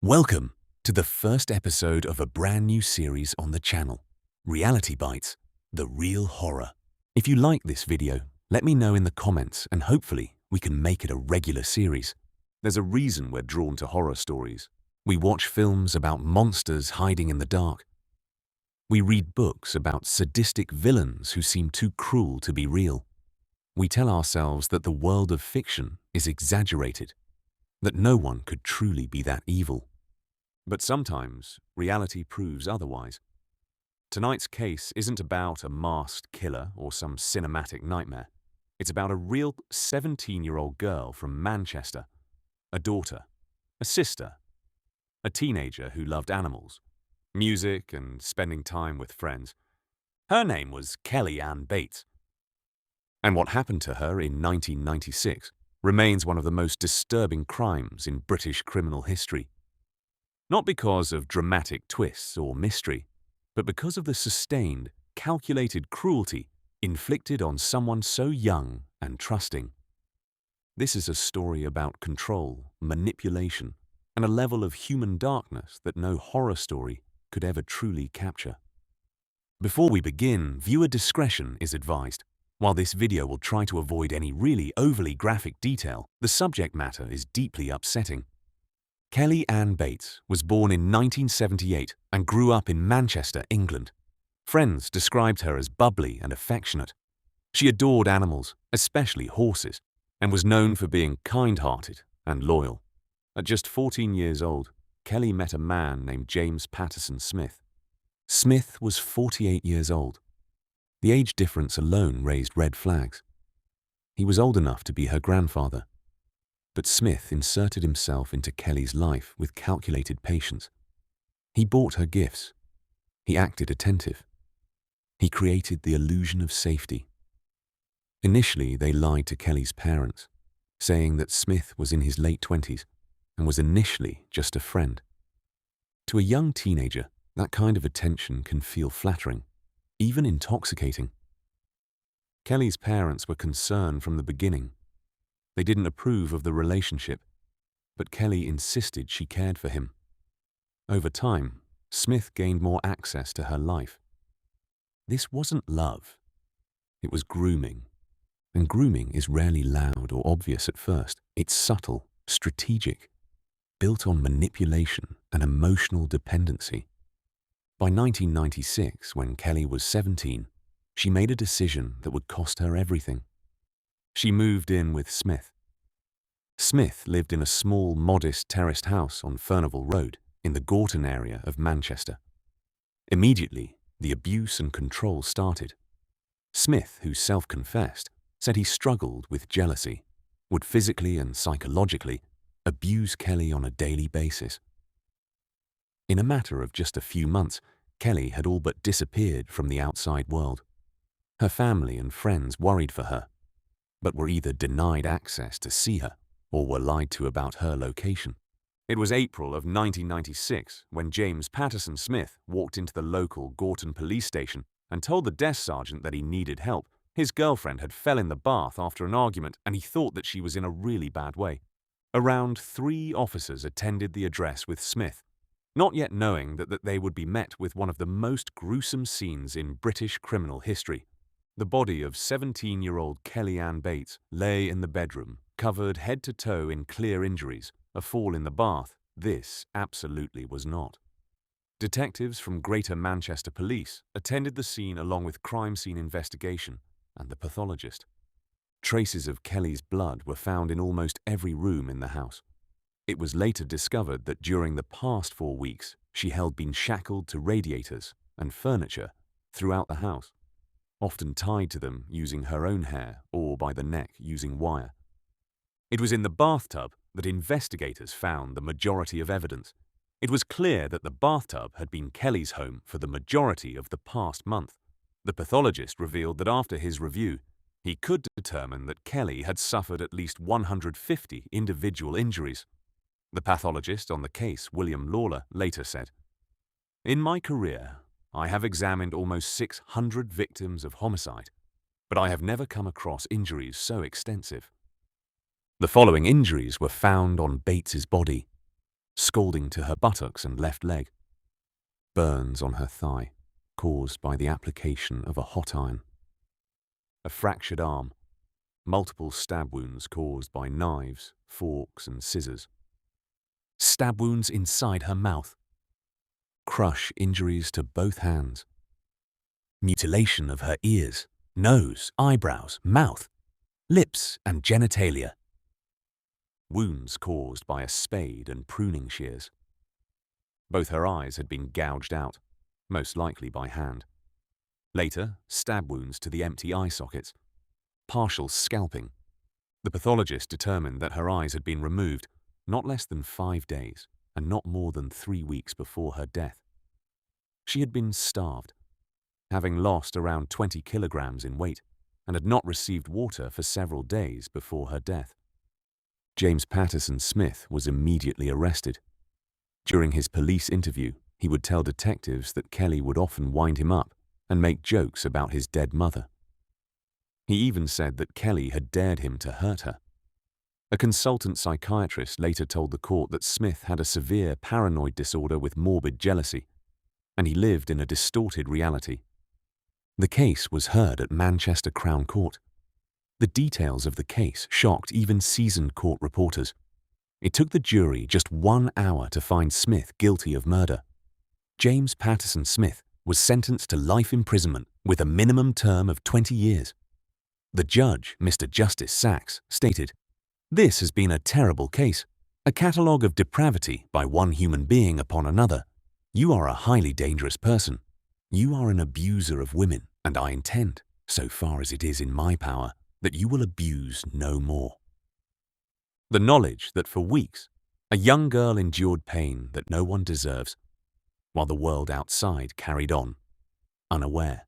Welcome to the first episode of a brand new series on the channel, Reality Bites, The Real Horror. If you like this video, let me know in the comments and hopefully we can make it a regular series. There's a reason we're drawn to horror stories. We watch films about monsters hiding in the dark. We read books about sadistic villains who seem too cruel to be real. We tell ourselves that the world of fiction is exaggerated, that no one could truly be that evil. But sometimes reality proves otherwise. Tonight's case isn't about a masked killer or some cinematic nightmare. It's about a real 17-year-old girl from Manchester, a daughter, a sister, a teenager who loved animals, music and spending time with friends. Her name was Kelly Ann Bates. And what happened to her in 1996 remains one of the most disturbing crimes in British criminal history. Not because of dramatic twists or mystery, but because of the sustained, calculated cruelty inflicted on someone so young and trusting. This is a story about control, manipulation, and a level of human darkness that no horror story could ever truly capture. Before we begin, viewer discretion is advised. While this video will try to avoid any really overly graphic detail, the subject matter is deeply upsetting. Kelly Ann Bates was born in 1978 and grew up in Manchester, England. Friends described her as bubbly and affectionate. She adored animals, especially horses, and was known for being kind-hearted and loyal. At just 14 years old, Kelly met a man named James Patterson Smith. Smith was 48 years old. The age difference alone raised red flags. He was old enough to be her grandfather. But Smith inserted himself into Kelly's life with calculated patience. He bought her gifts. He acted attentive. He created the illusion of safety. Initially, they lied to Kelly's parents, saying that Smith was in his late 20s and was initially just a friend. To a young teenager, that kind of attention can feel flattering, even intoxicating. Kelly's parents were concerned from the beginning. They didn't approve of the relationship, but Kelly insisted she cared for him. Over time, Smith gained more access to her life. This wasn't love. It was grooming. And grooming is rarely loud or obvious at first. It's subtle, strategic, built on manipulation and emotional dependency. By 1996, when Kelly was 17, she made a decision that would cost her everything. She moved in with Smith. Smith lived in a small, modest terraced house on Furnival Road in the Gorton area of Manchester. Immediately, the abuse and control started. Smith, who self-confessed, said he struggled with jealousy, would physically and psychologically abuse Kelly on a daily basis. In a matter of just a few months, Kelly had all but disappeared from the outside world. Her family and friends worried for her, but were either denied access to see her or were lied to about her location. It was April of 1996 when James Patterson Smith walked into the local Gorton police station and told the desk sergeant that he needed help. His girlfriend had fell in the bath after an argument and he thought that she was in a really bad way. Around 3 officers attended the address with Smith, not yet knowing that they would be met with one of the most gruesome scenes in British criminal history. The body of 17-year-old Kelly Ann Bates lay in the bedroom, covered head to toe in clear injuries, a fall in the bath. This absolutely was not. Detectives from Greater Manchester Police attended the scene along with crime scene investigation and the pathologist. Traces of Kelly's blood were found in almost every room in the house. It was later discovered that during the past 4 weeks, she had been shackled to radiators and furniture throughout the house, often tied to them using her own hair or by the neck using wire. It was in the bathtub that investigators found the majority of evidence. It was clear that the bathtub had been Kelly's home for the majority of the past month. The pathologist revealed that after his review, he could determine that Kelly had suffered at least 150 individual injuries. The pathologist on the case, William Lawler, later said, "In my career, I have examined almost 600 victims of homicide, but I have never come across injuries so extensive." The following injuries were found on Bates's body: scalding to her buttocks and left leg. Burns on her thigh, caused by the application of a hot iron. A fractured arm, multiple stab wounds caused by knives, forks, and scissors. Stab wounds inside her mouth. Crush injuries to both hands. Mutilation of her ears, nose, eyebrows, mouth, lips, and genitalia. Wounds caused by a spade and pruning shears. Both her eyes had been gouged out, most likely by hand. Later, stab wounds to the empty eye sockets. Partial scalping. The pathologist determined that her eyes had been removed not less than 5 days and not more than 3 weeks before her death. She had been starved, having lost around 20 kilograms in weight, and had not received water for several days before her death. James Patterson Smith was immediately arrested. During his police interview, he would tell detectives that Kelly would often wind him up and make jokes about his dead mother. He even said that Kelly had dared him to hurt her. A consultant psychiatrist later told the court that Smith had a severe paranoid disorder with morbid jealousy, and he lived in a distorted reality. The case was heard at Manchester Crown Court. The details of the case shocked even seasoned court reporters. It took the jury just 1 hour to find Smith guilty of murder. James Patterson Smith was sentenced to life imprisonment with a minimum term of 20 years. The judge, Mr. Justice Sachs, stated, "This has been a terrible case, a catalogue of depravity by one human being upon another. You are a highly dangerous person. You are an abuser of women, and I intend, so far as it is in my power, that you will abuse no more." The knowledge that for weeks a young girl endured pain that no one deserves, while the world outside carried on, unaware.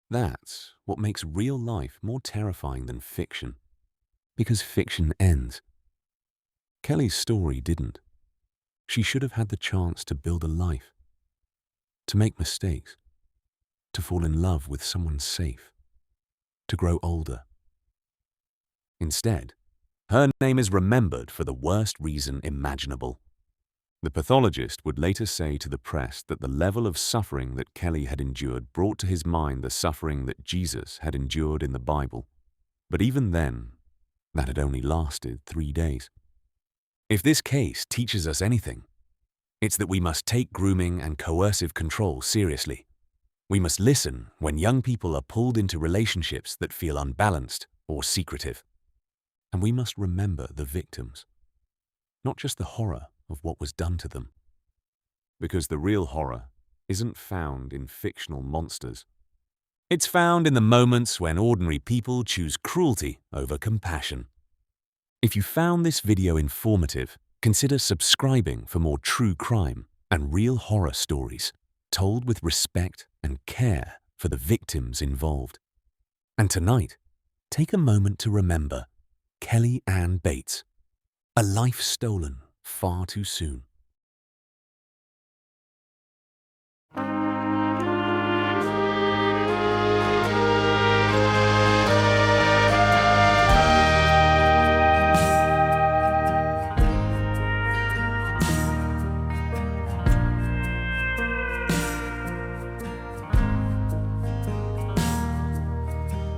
That's what makes real life more terrifying than fiction, because fiction ends. Kelly's story didn't. She should have had the chance to build a life, to make mistakes, to fall in love with someone safe, to grow older. Instead, her name is remembered for the worst reason imaginable. The pathologist would later say to the press that the level of suffering that Kelly had endured brought to his mind the suffering that Jesus had endured in the Bible. But even then, that had only lasted 3 days. If this case teaches us anything, it's that we must take grooming and coercive control seriously. We must listen when young people are pulled into relationships that feel unbalanced or secretive. And we must remember the victims, not just the horror of what was done to them. Because the real horror isn't found in fictional monsters. It's found in the moments when ordinary people choose cruelty over compassion. If you found this video informative, consider subscribing for more true crime and real horror stories told with respect and care for the victims involved. And tonight, take a moment to remember Kelly Ann Bates, a life stolen far too soon.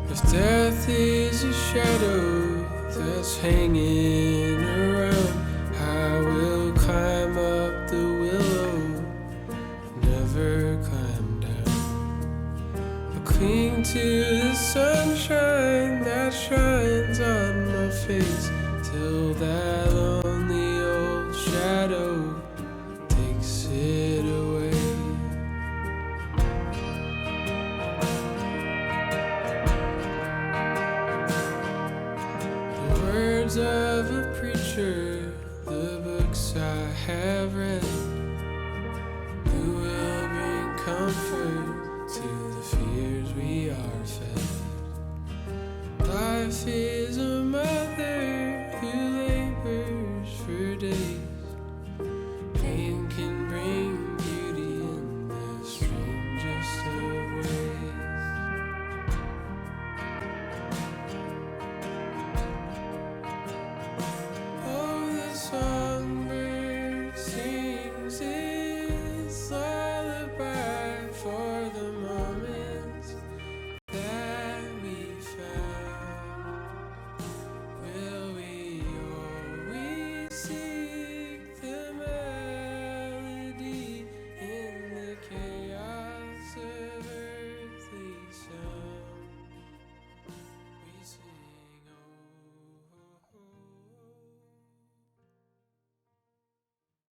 If death is a shadow that's hanging around, I will climb up the willow, never climb down. I cling to the sunshine that shines on my face, till that lonely old shadow takes it away. Words of a preacher, the books I have read, who will bring comfort to the fears we are fed. Life is a